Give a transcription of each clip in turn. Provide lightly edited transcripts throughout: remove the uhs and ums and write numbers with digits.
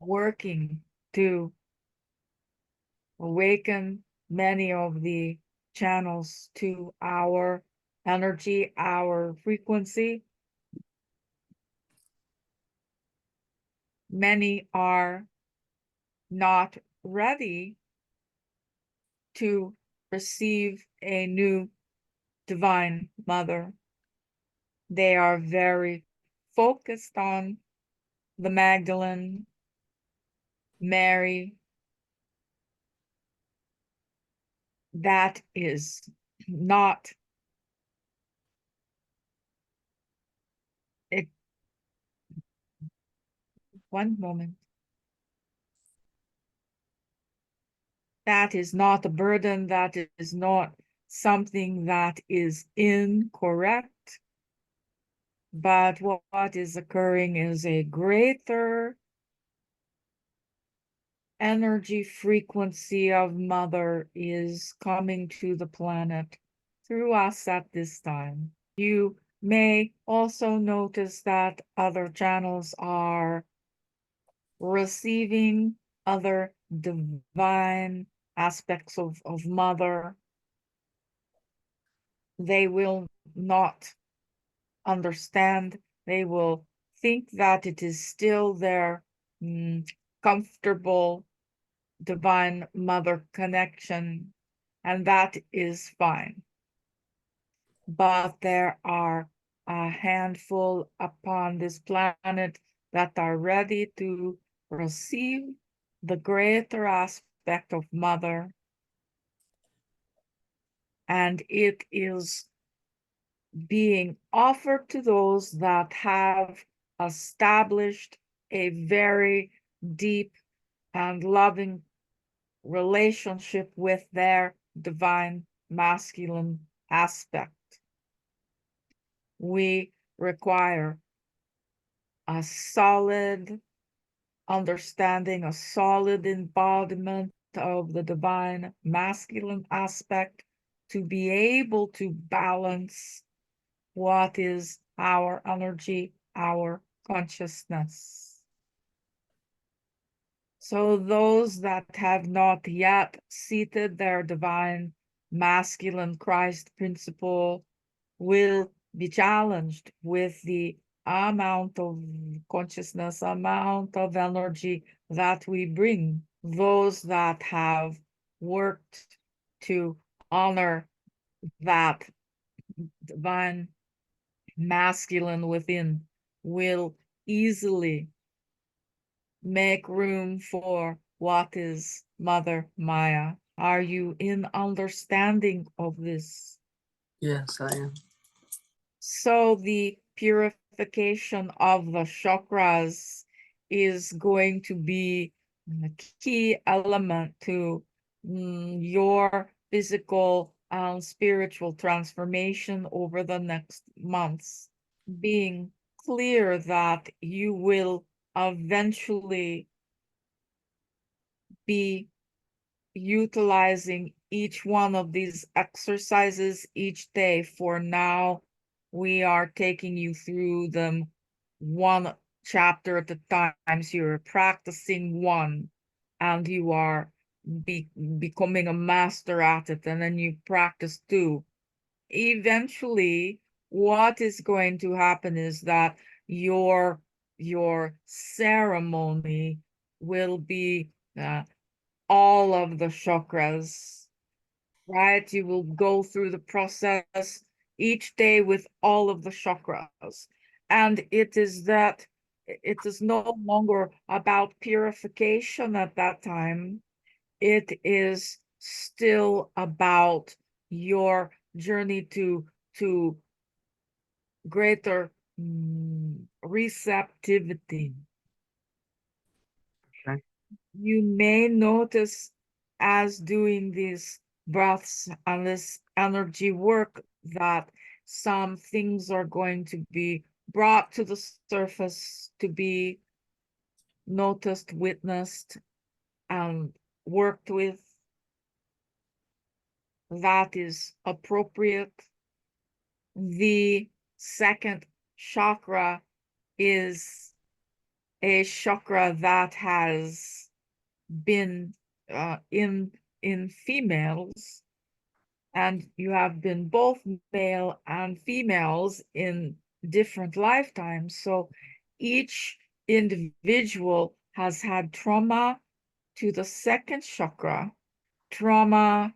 working to awaken many of the channels to our energy, our frequency. Many are not ready to receive a new divine mother. They are very focused on the Magdalene, Mary. That is not it. One moment. That is not a burden. That is not something that is incorrect. But what is occurring is a greater energy frequency of mother is coming to the planet through us at this time. You may also notice that other channels are receiving other divine aspects of mother. They will not understand. They will think that it is still their comfortable divine mother connection, and that is fine. But there are a handful upon this planet that are ready to receive the greater aspect of mother, and it is being offered to those that have established a very deep and loving relationship with their divine masculine aspect. We require a solid understanding, a solid embodiment of the divine masculine aspect to be able to balance what is our energy, our consciousness. So those that have not yet seated their divine masculine Christ principle will be challenged with the amount of consciousness, amount of energy that we bring. Those that have worked to honor that divine masculine within will easily make room for what is Mother Maya. Are you in understanding of this? Yes, I am. So the purification of the chakras is going to be a key element to your physical and spiritual transformation over the next months. Being clear that you will eventually be utilizing each one of these exercises each day. For now, we are taking you through them one chapter at a time. So you're practicing one and you are becoming a master at it, and then you practice two. Eventually, what is going to happen is that your ceremony will be all of the chakras, right? You will go through the process each day with all of the chakras. And it is that it is no longer about purification at that time. It is still about your journey to greater receptivity. Okay. You may notice as doing these breaths and this energy work that some things are going to be brought to the surface to be noticed, witnessed, and worked with. That is appropriate. The second chakra is a chakra that has been in females, and you have been both male and females in different lifetimes. So each individual has had trauma to the second chakra, trauma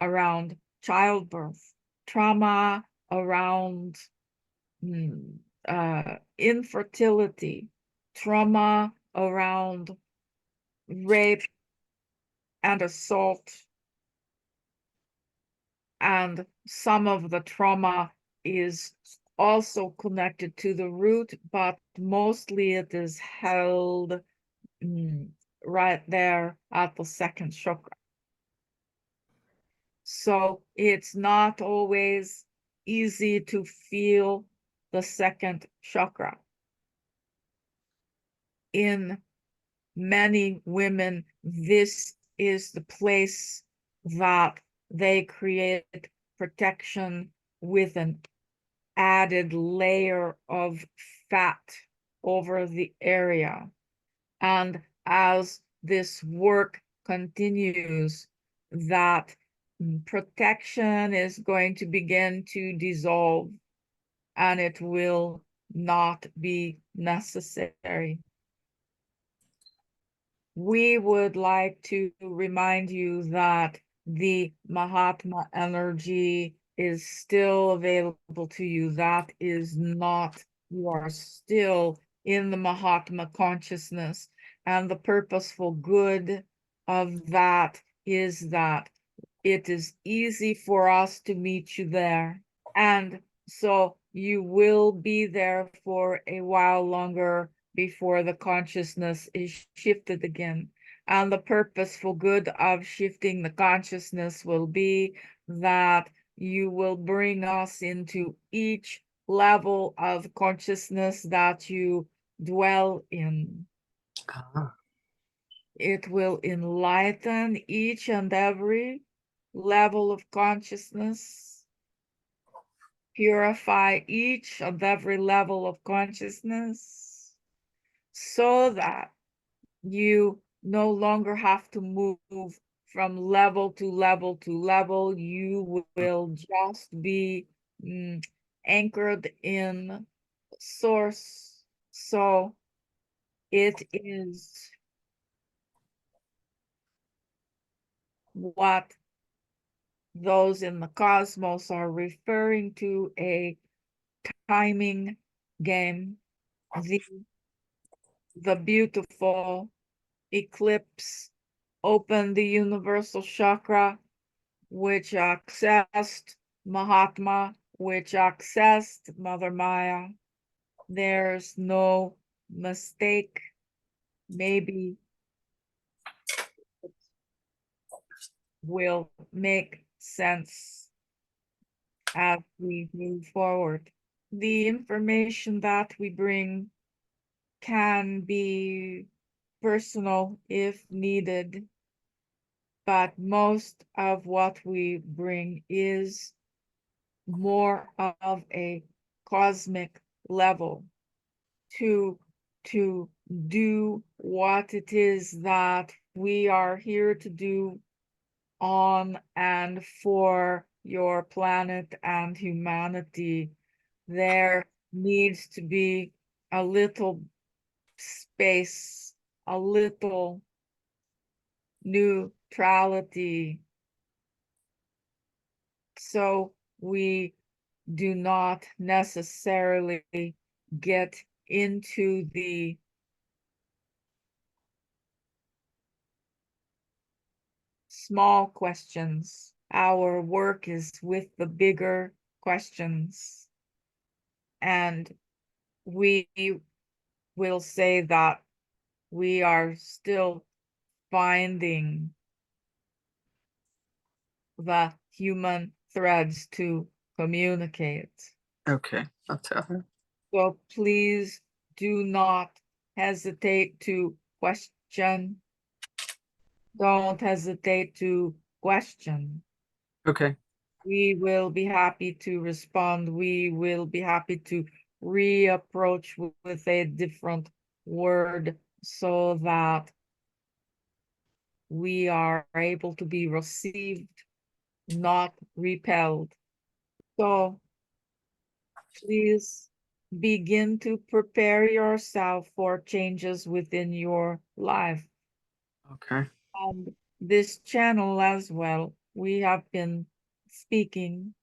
around childbirth, trauma around infertility, trauma around rape and assault, and some of the trauma is also connected to the root, but mostly it is held right there at the second chakra. So it's not always easy to feel the second chakra. In many women, this is the place that they create protection with an added layer of fat over the area. And as this work continues, that protection is going to begin to dissolve, and it will not be necessary. We would like to remind you that the Mahatma energy is still available to you. That is not, you are still in the Mahatma consciousness. And the purposeful good of that is that it is easy for us to meet you there. And so you will be there for a while longer before the consciousness is shifted again. And the purposeful good of shifting the consciousness will be that you will bring us into each level of consciousness that you dwell in. It will enlighten each and every level of consciousness, purify each and every level of consciousness, so that you no longer have to move from level to level to level. You will just be anchored in source. So it is what those in the cosmos are referring to a timing game. The beautiful eclipse opened the universal chakra, which accessed Mahatma, which accessed Mother Maya. There's no mistake. Maybe it will make sense as we move forward. The information that we bring can be personal if needed, but most of what we bring is more of a cosmic level to do what it is that we are here to do on and for your planet and humanity. There needs to be a little space, a little neutrality, so we do not necessarily get into the small questions. Our work is with the bigger questions. And we will say that we are still finding the human threads to communicate. Okay, I'll tell her. So please do not hesitate to question. Don't hesitate to question. Okay. We will be happy to respond. We will be happy to reapproach with a different word so that we are able to be received, not repelled. So please begin to prepare yourself for changes within your life. Okay. And this channel as well, we have been speaking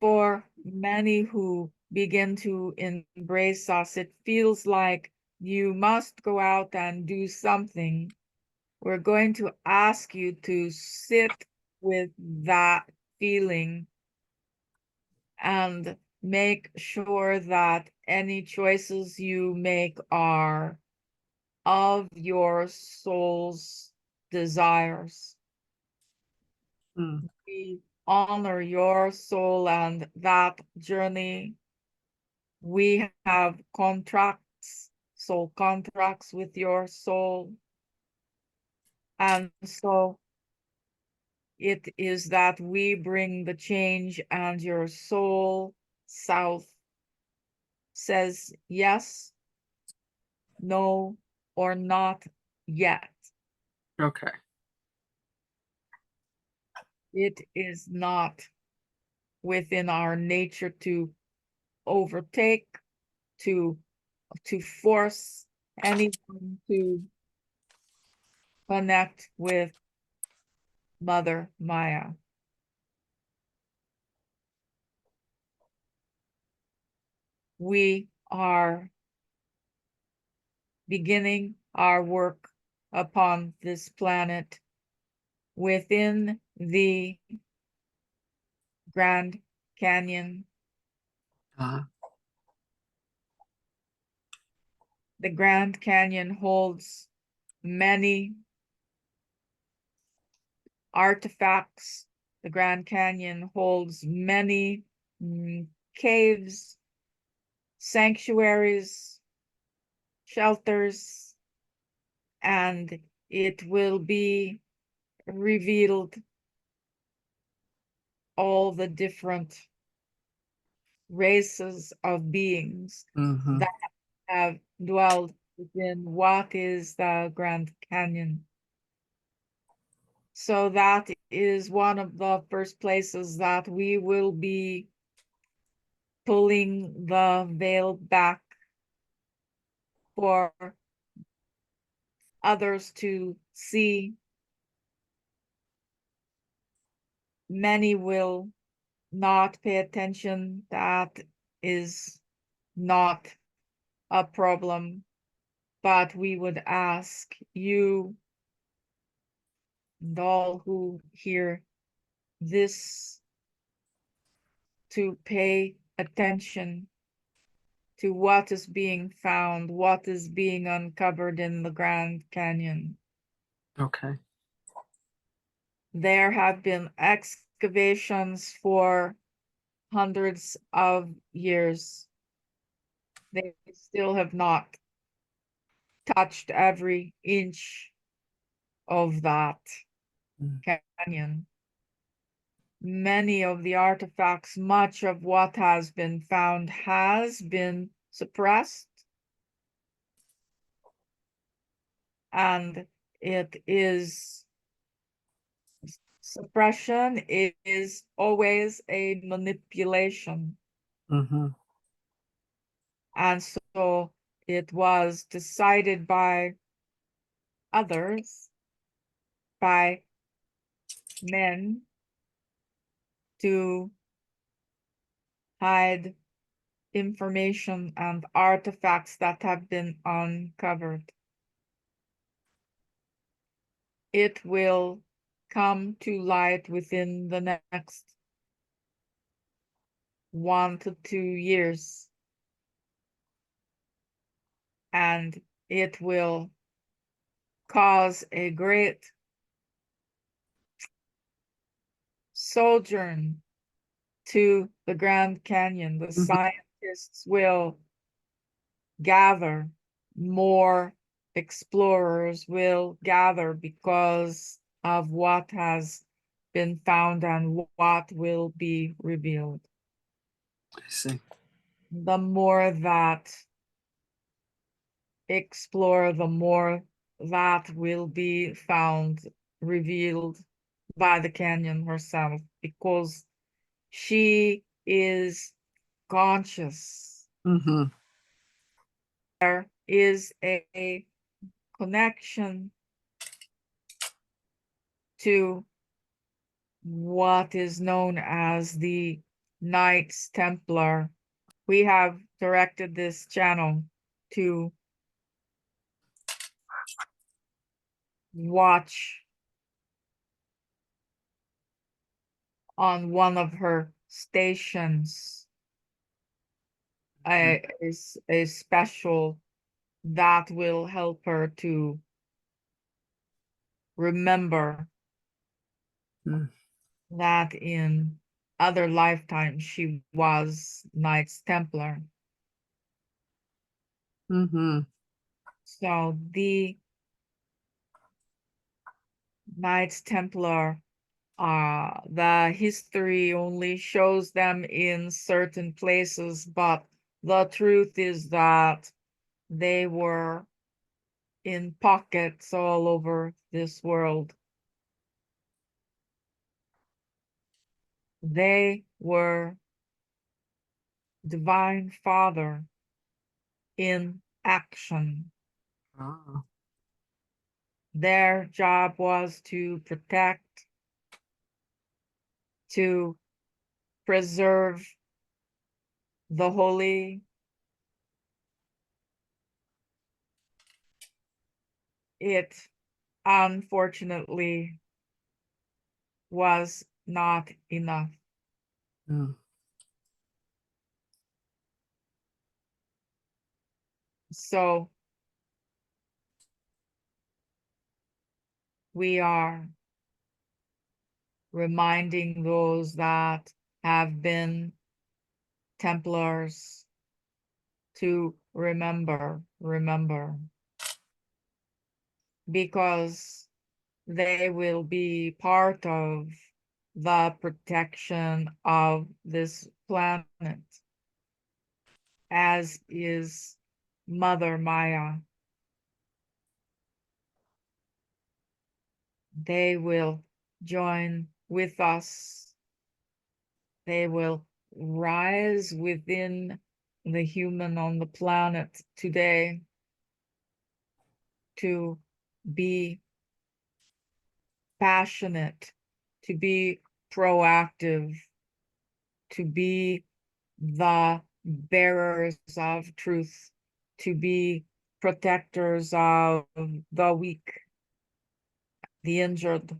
for many who begin to embrace us. It feels like you must go out and do something. We're going to ask you to sit with that feeling and make sure that any choices you make are of your soul's desires. Mm. We honor your soul and that journey. We have contracts, soul contracts with your soul. And so it is that we bring the change, and your soul self says yes, no, or not yet. Okay. It is not within our nature to overtake, to force anyone to connect with Mother Maya. We are beginning our work upon this planet within the Grand Canyon. Uh, The Grand Canyon holds many artifacts. The Grand Canyon holds many caves, sanctuaries, shelters, and it will be revealed all the different races of beings mm-hmm. that have dwelled within what is the Grand Canyon. So that is one of the first places that we will be pulling the veil back for others to see. Many will not pay attention. That is not a problem. But we would ask you and all who hear this to pay attention to what is being found, what is being uncovered in the Grand Canyon. Okay. There have been excavations for hundreds of years. They still have not touched every inch of that Mm. canyon. Many of the artifacts, much of what has been found has been suppressed, and it is suppression is always a manipulation. Mm-hmm. And so it was decided by others, by men, to hide information and artifacts that have been uncovered. It will come to light within the next 1 to 2 years, and it will cause a great sojourn to the Grand Canyon. The Mm-hmm. scientists will gather, more explorers will gather because of what has been found and what will be revealed. I see. the more that explore, the more that will be found, revealed by the canyon herself, because she is conscious. Mm-hmm. There is a connection to what is known as the Knights Templar. We have directed this channel to watch on one of her stations a special that will help her to remember Mm. that in other lifetimes she was Knights Templar. Mm-hmm. So the Knights Templar, the history only shows them in certain places, but the truth is that they were in pockets all over this world. They were Divine Father in action. Ah. Their job was to protect, to preserve the holy. It unfortunately was not enough. Mm. So we are reminding those that have been Templars to remember, because they will be part of the protection of this planet, as is Mother Maya. They will join with us. They will rise within the human on the planet today to be passionate, to be proactive, to be the bearers of truth, to be protectors of the weak, the injured,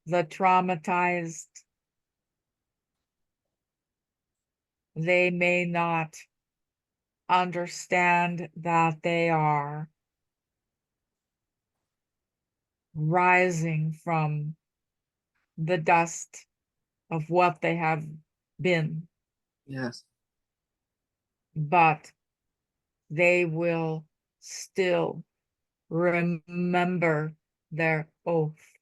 the traumatized. They may not understand that they are rising from the dust of what they have been, Yes. but they will still remember their oath.